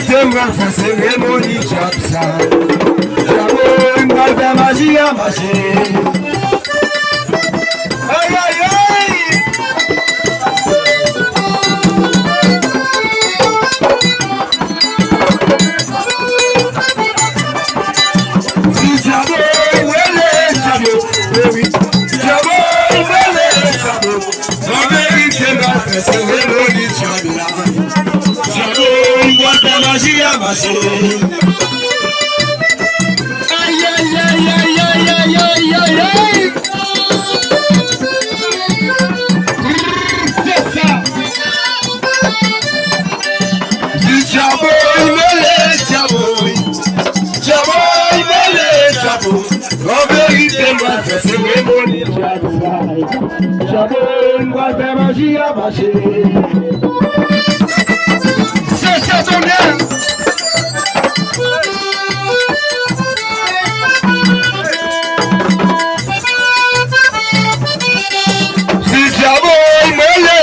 tembra fa ceremony chapsa. Jabo guarda magia magia. Ay ay ay. Si jabo wele jabo, jabo wele jabo. Somebody tembra fa ceremony chapsa. Jabo guarda magia magia. Ay ay ay ay ay ay ay ay ay. Jaboy mele jaboy, jaboy mele jaboy. Overite ma fese wemoni jaboy, jaboy guarda magia magia. C'est ça ton bien. Si jaboy mele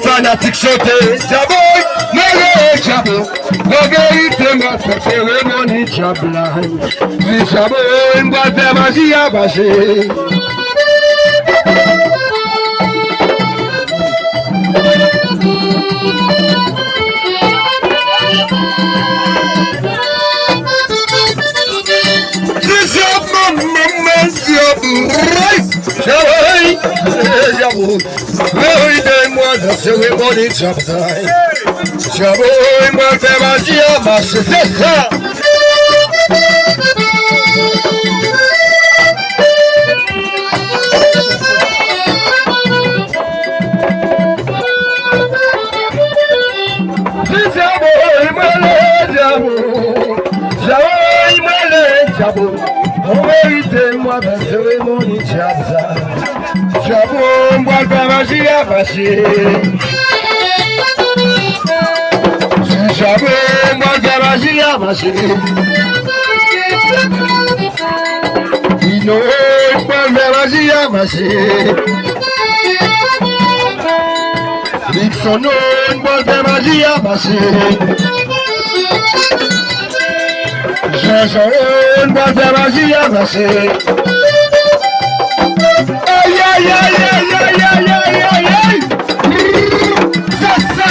fanatique chanter, jaboy mele jaboy. Overite ma fese wemoni jaboy, si jaboy guarda magia magia. Moi de cérémonie chaptaille. Jaboy, moi de magie, ma c'est ça. Jaboy, moi le jaboy. Jaboy, moi le jaboy. En vérité, moi de cérémonie chaptaille. Jabo guarda magia magia. Jabo guarda magia magia. Ino guarda magia magia. Dixon guarda magia magia. Jean guarda magia magia. Ay ay ay ay ay ay ay ay ay. Sasa.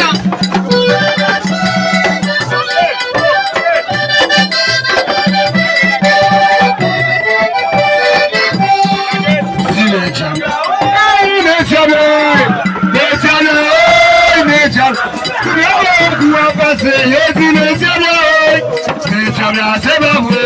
Sinecam. Ay necam. Necam. Necam. Kuyama kuwa pase yeti necam. Necam ya seba vwe.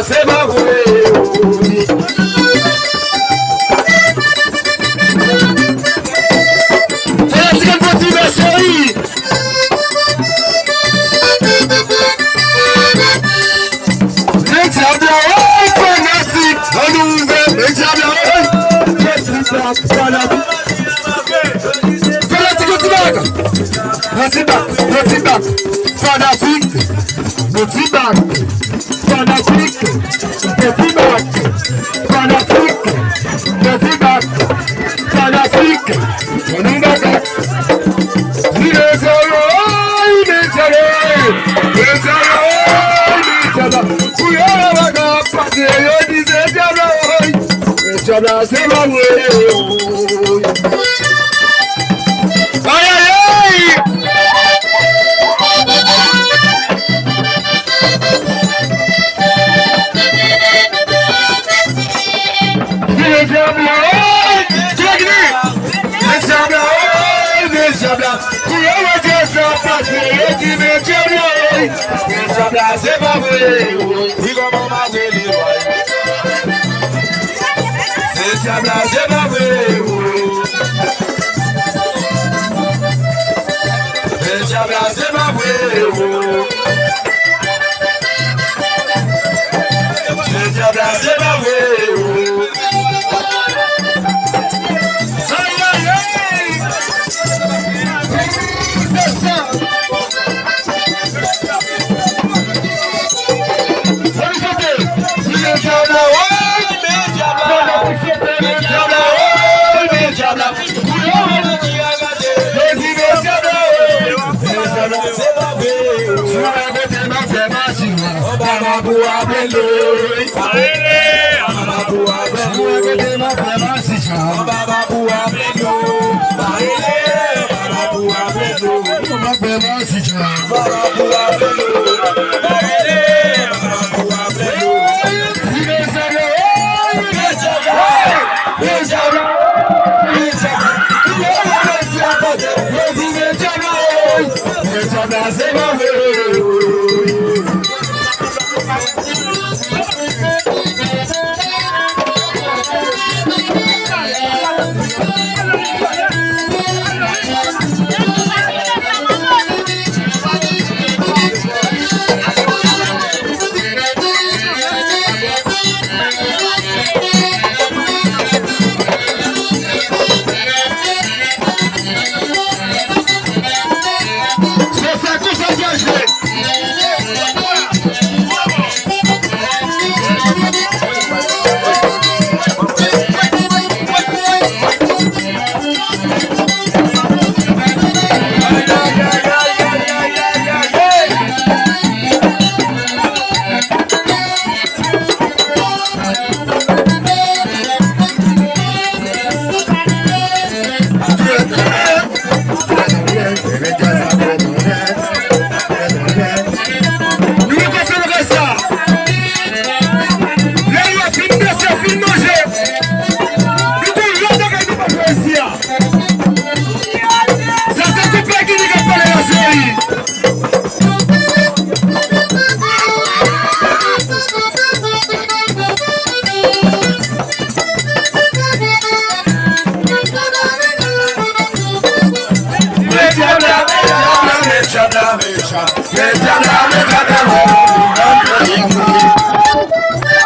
C'est ma voix. C'est ma voix. Aïe aïe aïe. C'est diable. Tu as gagné. C'est diable. C'est diable. Tu as dit ça parce que tu me diable. C'est diable. C'est ma voix. Il comment ma voix. Diable, c'est ma vrai. Diable, c'est ma vrai. Diable, c'est ma vrai. Baba